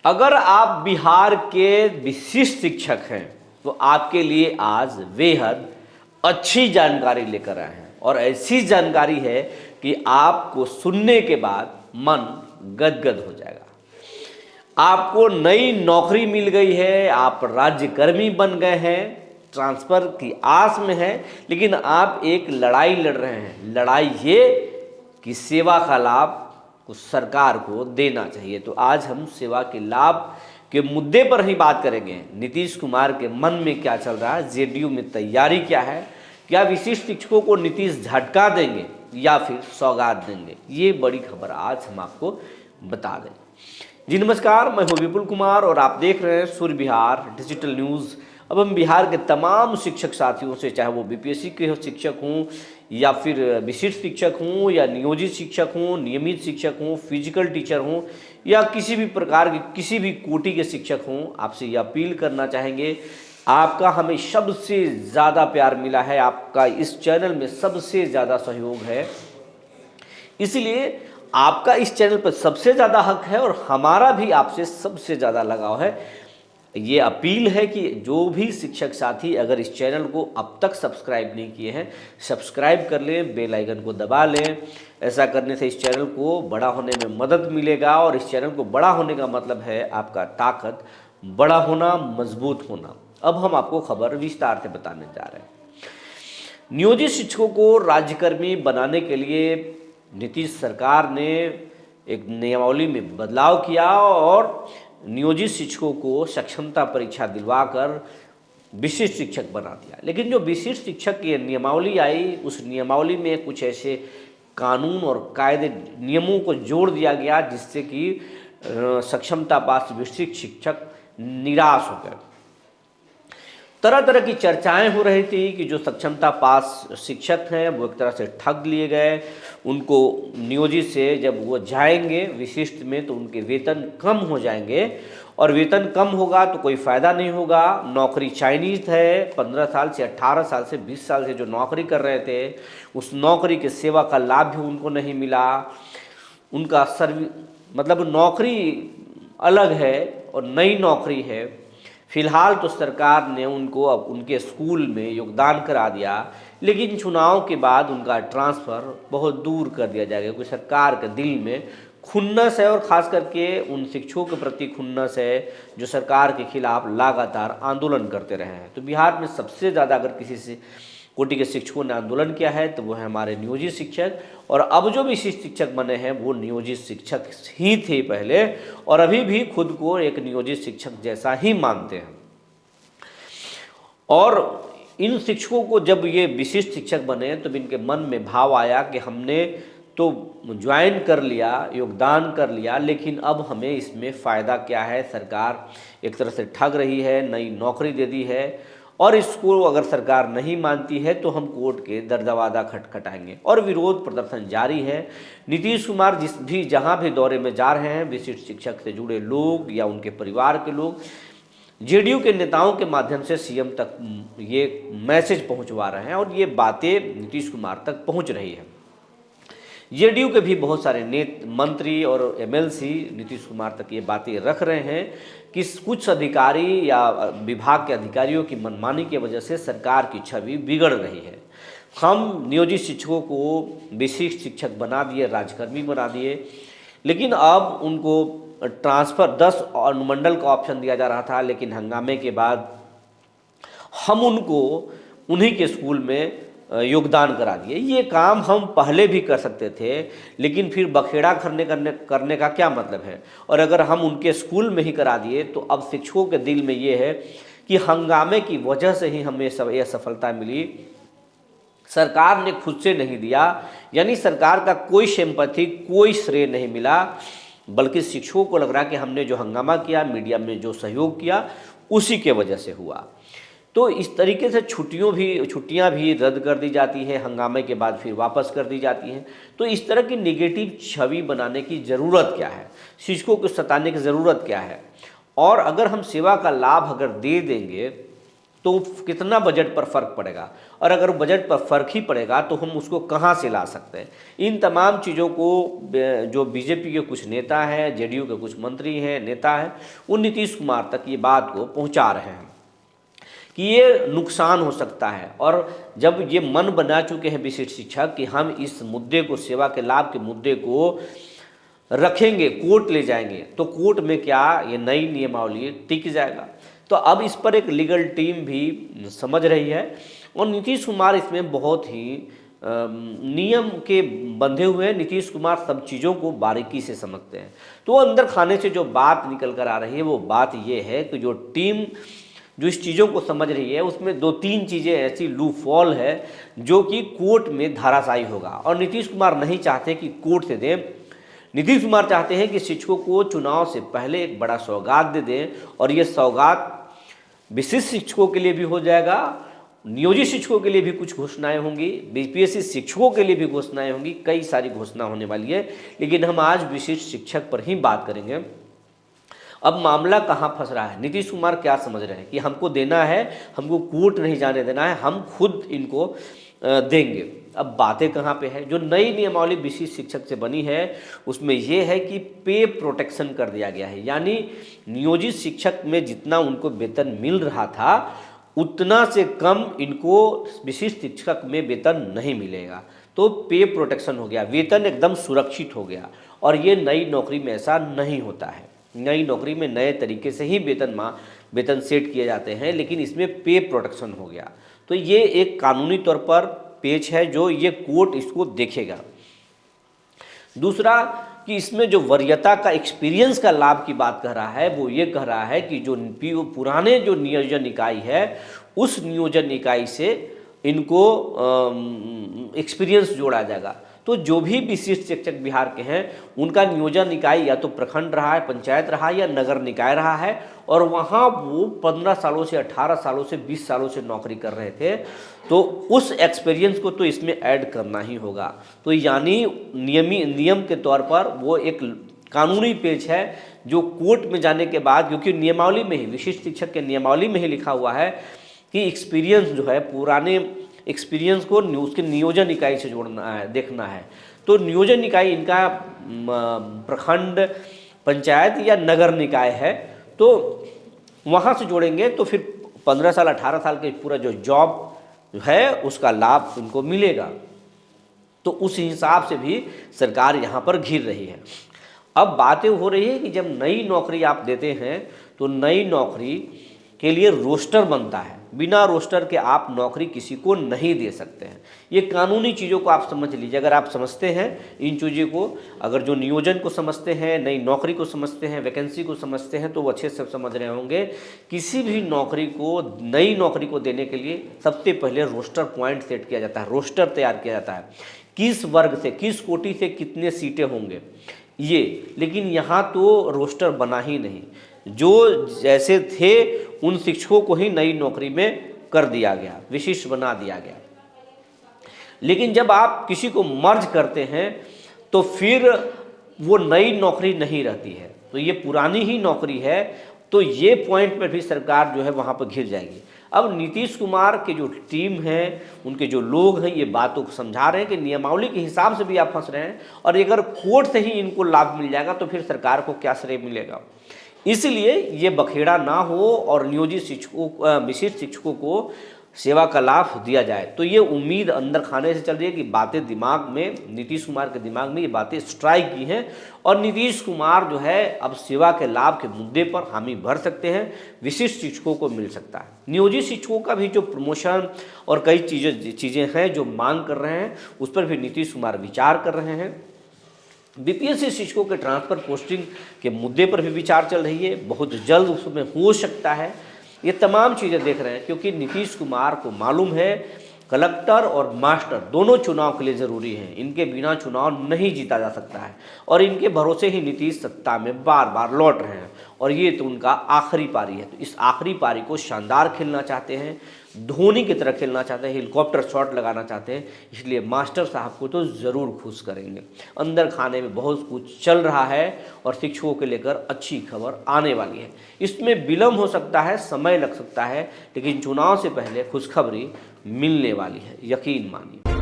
अगर आप बिहार के विशिष्ट शिक्षक हैं तो आपके लिए आज बेहद अच्छी जानकारी लेकर आए हैं और ऐसी जानकारी है कि आपको सुनने के बाद मन गदगद हो जाएगा। आपको नई नौकरी मिल गई है, आप राज्यकर्मी बन गए हैं, ट्रांसफर की आस में है, लेकिन आप एक लड़ाई लड़ रहे हैं। लड़ाई ये कि सेवा का लाभ कुछ सरकार को देना चाहिए। तो आज हम सेवा के लाभ के मुद्दे पर ही बात करेंगे। नीतीश कुमार के मन में क्या चल रहा है, जेडीयू में तैयारी क्या है, क्या विशिष्ट शिक्षकों को नीतीश झटका देंगे या फिर सौगात देंगे, ये बड़ी खबर आज हम आपको बता दें। जी नमस्कार, मैं हूं विपुल कुमार और आप देख रहे हैं सूर्य बिहार डिजिटल न्यूज़। अब हम बिहार के तमाम शिक्षक साथियों से, चाहे वो बीपीएससी के शिक्षक हों या फिर विशिष्ट शिक्षक हों या नियोजित शिक्षक हों, नियमित शिक्षक हों, फिजिकल टीचर हों या किसी भी प्रकार के किसी भी कोटि के शिक्षक हों, आपसे ये अपील करना चाहेंगे। आपका हमें सबसे ज़्यादा प्यार मिला है, आपका इस चैनल में सबसे ज़्यादा सहयोग है, इसलिए आपका इस चैनल पर सबसे ज़्यादा हक है और हमारा भी आपसे सबसे ज़्यादा लगाव है। ये अपील है कि जो भी शिक्षक साथी अगर इस चैनल को अब तक सब्सक्राइब नहीं किए हैं, सब्सक्राइब कर लें, बेल आइकन को दबा लें। ऐसा करने से इस चैनल को बड़ा होने में मदद मिलेगा और इस चैनल को बड़ा होने का मतलब है आपका ताकत बड़ा होना, मजबूत होना। अब हम आपको खबर विस्तार से बताने जा रहे हैं। नियोजित शिक्षकों को राज्यकर्मी बनाने के लिए नीतीश सरकार ने एक नियमावली में बदलाव किया और नियोजित शिक्षकों को सक्षमता परीक्षा दिलवाकर विशिष्ट शिक्षक बना दिया। लेकिन जो विशिष्ट शिक्षक की नियमावली आई, उस नियमावली में कुछ ऐसे कानून और कायदे नियमों को जोड़ दिया गया जिससे कि सक्षमता पास विशिष्ट शिक्षक निराश हो गए। तरह तरह की चर्चाएं हो रही थी कि जो सक्षमता पास शिक्षक हैं वो एक तरह से ठग लिए गए। उनको नियोजित से जब वो जाएंगे विशिष्ट में तो उनके वेतन कम हो जाएंगे और वेतन कम होगा तो कोई फ़ायदा नहीं होगा। नौकरी चाइनीज है, 15 साल से 18 साल से 20 साल से जो नौकरी कर रहे थे उस नौकरी के सेवा का लाभ भी उनको नहीं मिला। उनका मतलब नौकरी अलग है और नई नौकरी है। फिलहाल तो सरकार ने उनको अब उनके स्कूल में योगदान करा दिया, लेकिन चुनाव के बाद उनका ट्रांसफ़र बहुत दूर कर दिया जाएगा क्योंकि सरकार के दिल में खुन्नस है और ख़ास करके उन शिक्षकों के प्रति खुन्नस है जो सरकार के खिलाफ लगातार आंदोलन करते रहे हैं। तो बिहार में सबसे ज़्यादा अगर किसी से कोटि के शिक्षकों ने आंदोलन किया है तो वो है हमारे नियोजित शिक्षक, और अब जो विशिष्ट शिक्षक बने हैं वो नियोजित शिक्षक ही थे पहले और अभी भी खुद को एक नियोजित शिक्षक जैसा ही मानते हैं। और इन शिक्षकों को जब ये विशिष्ट शिक्षक बने तो इनके मन में भाव आया कि हमने तो ज्वाइन कर लिया, योगदान कर लिया, लेकिन अब हमें इसमें फ़ायदा क्या है। सरकार एक तरह से ठग रही है, नई नौकरी दे दी है और इसको अगर सरकार नहीं मानती है तो हम कोर्ट के दरवाजा खटखटाएंगे और विरोध प्रदर्शन जारी है। नीतीश कुमार जहाँ भी दौरे में जा रहे हैं, विशिष्ट शिक्षक से जुड़े लोग या उनके परिवार के लोग जेडीयू के नेताओं के माध्यम से सीएम तक ये मैसेज पहुंचवा रहे हैं और ये बातें नीतीश कुमार तक पहुंच रही है। जेडीयू के भी बहुत सारे मंत्री और एमएलसी नीतीश कुमार तक ये बातें रख रहे हैं कि कुछ अधिकारी या विभाग के अधिकारियों की मनमानी की वजह से सरकार की छवि बिगड़ रही है। हम नियोजित शिक्षकों को विशिष्ट शिक्षक बना दिए, राज्यकर्मी बना दिए, लेकिन अब उनको ट्रांसफ़र 10 अनुमंडल का ऑप्शन दिया जा रहा था, लेकिन हंगामे के बाद हम उनको उन्हीं के स्कूल में योगदान करा दिए। ये काम हम पहले भी कर सकते थे, लेकिन फिर बखेड़ा करने का क्या मतलब है। और अगर हम उनके स्कूल में ही करा दिए तो अब शिक्षकों के दिल में ये है कि हंगामे की वजह से ही हमें यह सफलता मिली, सरकार ने खुद से नहीं दिया, यानी सरकार का कोई सिंपैथी, कोई श्रेय नहीं मिला, बल्कि शिक्षकों को लग रहा कि हमने जो हंगामा किया, मीडिया में जो सहयोग किया, उसी के वजह से हुआ। तो इस तरीके से छुट्टियां भी रद्द कर दी जाती है, हंगामे के बाद फिर वापस कर दी जाती हैं। तो इस तरह की नेगेटिव छवि बनाने की ज़रूरत क्या है, शिक्षकों को सताने की ज़रूरत क्या है। और अगर हम सेवा का लाभ अगर दे देंगे तो कितना बजट पर फर्क पड़ेगा, और अगर बजट पर फर्क ही पड़ेगा तो हम उसको कहाँ से ला सकते हैं। इन तमाम चीज़ों को जो बीजेपी के कुछ नेता हैं, जेडीयू के कुछ मंत्री हैं, नेता हैं, वो नीतीश कुमार तक ये बात को पहुँचा रहे हैं कि ये नुकसान हो सकता है। और जब ये मन बना चुके हैं विशिष्ट शिक्षक कि हम इस मुद्दे को, सेवा के लाभ के मुद्दे को रखेंगे, कोर्ट ले जाएंगे, तो कोर्ट में क्या ये नई नियमावली टिक जाएगा। तो अब इस पर एक लीगल टीम भी समझ रही है, और नीतीश कुमार इसमें बहुत ही नियम के बंधे हुए हैं। नीतीश कुमार सब चीज़ों को बारीकी से समझते हैं। तो अंदर खाने से जो बात निकल कर आ रही है वो बात ये है कि जो टीम जो इस चीज़ों को समझ रही है उसमें 2-3 चीज़ें ऐसी लूफॉल है जो कि कोर्ट में धाराशायी होगा, और नीतीश कुमार नहीं चाहते कि कोर्ट से दें। नीतीश कुमार चाहते हैं कि शिक्षकों को चुनाव से पहले एक बड़ा सौगात दे दें, और ये सौगात विशिष्ट शिक्षकों के लिए भी हो जाएगा, नियोजित शिक्षकों के लिए भी कुछ घोषणाएं होंगी, बीपीएससी शिक्षकों के लिए भी घोषणाएं होंगी, कई सारी घोषणा होने वाली है। लेकिन हम आज विशिष्ट शिक्षक पर ही बात करेंगे। अब मामला कहाँ फंस रहा है, नीतीश कुमार क्या समझ रहे हैं कि हमको देना है, हमको कोर्ट नहीं जाने देना है, हम खुद इनको देंगे। अब बातें कहाँ पे है, जो नई नियमावली विशिष्ट शिक्षक से बनी है उसमें यह है कि पे प्रोटेक्शन कर दिया गया है, यानी नियोजित शिक्षक में जितना उनको वेतन मिल रहा था उतना से कम इनको विशिष्ट शिक्षक में वेतन नहीं मिलेगा। तो पे प्रोटेक्शन हो गया, वेतन एकदम सुरक्षित हो गया। और ये नई नौकरी में ऐसा नहीं होता है। नई नौकरी में नए तरीके से ही वेतन सेट किए जाते हैं, लेकिन इसमें पे प्रोटेक्शन हो गया। तो ये एक कानूनी तौर पर पेच है जो ये कोर्ट इसको देखेगा। दूसरा कि इसमें जो वरीयता का, एक्सपीरियंस का लाभ की बात कर रहा है, वो ये कह रहा है कि जो पुराने जो नियोजन इकाई है उस नियोजन इकाई से इनको एक्सपीरियंस जोड़ा जाएगा। तो जो भी विशिष्ट शिक्षक बिहार के हैं उनका नियोजन इकाई या तो प्रखंड रहा है, पंचायत रहा है, या नगर निकाय रहा है, और वहाँ वो 15 सालों से 18 सालों से 20 सालों से नौकरी कर रहे थे, तो उस एक्सपीरियंस को तो इसमें ऐड करना ही होगा। तो यानी नियम के तौर पर वो एक कानूनी पेच है जो कोर्ट में जाने के बाद, क्योंकि नियमावली में ही, विशिष्ट शिक्षक के नियमावली में ही लिखा हुआ है कि एक्सपीरियंस जो है, पुराने एक्सपीरियंस को उसके नियोजन इकाई से जोड़ना है, देखना है। तो नियोजन इकाई इनका प्रखंड, पंचायत या नगर निकाय है, तो वहाँ से जोड़ेंगे तो फिर 15 साल 18 साल के पूरा जो जॉब है उसका लाभ उनको मिलेगा। तो उस हिसाब से भी सरकार यहाँ पर घिर रही है। अब बातें हो रही है कि जब नई नौकरी आप देते हैं तो नई नौकरी के लिए रोस्टर बनता है, बिना रोस्टर के आप नौकरी किसी को नहीं दे सकते हैं। ये कानूनी चीज़ों को आप समझ लीजिए। अगर आप समझते हैं इन चीज़ों को, अगर जो नियोजन को समझते हैं, नई नौकरी को समझते हैं, वैकेंसी को समझते हैं, तो वो अच्छे से समझ रहे होंगे। किसी भी नौकरी को, नई नौकरी को देने के लिए सबसे पहले रोस्टर पॉइंट सेट किया जाता है, रोस्टर तैयार किया जाता है, किस वर्ग से, किस कोटि से कितने सीटें होंगे ये। लेकिन यहाँ तो रोस्टर बना ही नहीं, जो जैसे थे उन शिक्षकों को ही नई नौकरी में कर दिया गया, विशिष्ट बना दिया गया। लेकिन जब आप किसी को मर्ज करते हैं तो फिर वो नई नौकरी नहीं रहती है, तो ये पुरानी ही नौकरी है। तो ये पॉइंट पर भी सरकार जो है वहाँ पर घिर जाएगी। अब नीतीश कुमार के जो टीम है, उनके जो लोग हैं, ये बातों को समझा रहे हैं कि नियमावली के हिसाब से भी आप फंस रहे हैं, और अगर कोर्ट से ही इनको लाभ मिल जाएगा तो फिर सरकार को क्या श्रेय मिलेगा। इसलिए ये बखेड़ा ना हो और नियोजित शिक्षकों, विशिष्ट शिक्षकों को सेवा का लाभ दिया जाए। तो ये उम्मीद अंदर खाने से चल रही है कि बातें दिमाग में, नीतीश कुमार के दिमाग में ये बातें स्ट्राइक की हैं, और नीतीश कुमार जो है अब सेवा के लाभ के मुद्दे पर हामी भर सकते हैं, विशिष्ट शिक्षकों को मिल सकता है। नियोजित शिक्षकों का भी जो प्रमोशन और कई चीज़ें हैं जो मांग कर रहे हैं, उस पर भी नीतीश कुमार विचार कर रहे हैं। बीपीएससी शिक्षकों के ट्रांसफ़र पोस्टिंग के मुद्दे पर भी विचार चल रही है, बहुत जल्द उसमें हो सकता है। ये तमाम चीज़ें देख रहे हैं, क्योंकि नीतीश कुमार को मालूम है कलेक्टर और मास्टर दोनों चुनाव के लिए ज़रूरी हैं, इनके बिना चुनाव नहीं जीता जा सकता है, और इनके भरोसे ही नीतीश सत्ता में बार बार लौट रहे हैं। और ये तो उनका आखिरी पारी है। तो इस आखिरी पारी को शानदार खेलना चाहते हैं, धोनी की तरह खेलना चाहते हैं, हेलीकॉप्टर शॉट लगाना चाहते हैं, इसलिए मास्टर साहब को तो ज़रूर खुश करेंगे। अंदर खाने में बहुत कुछ चल रहा है और शिक्षकों के लेकर अच्छी खबर आने वाली है। इसमें विलम्ब हो सकता है, समय लग सकता है, लेकिन चुनाव से पहले खुशखबरी मिलने वाली है, यकीन मानिए।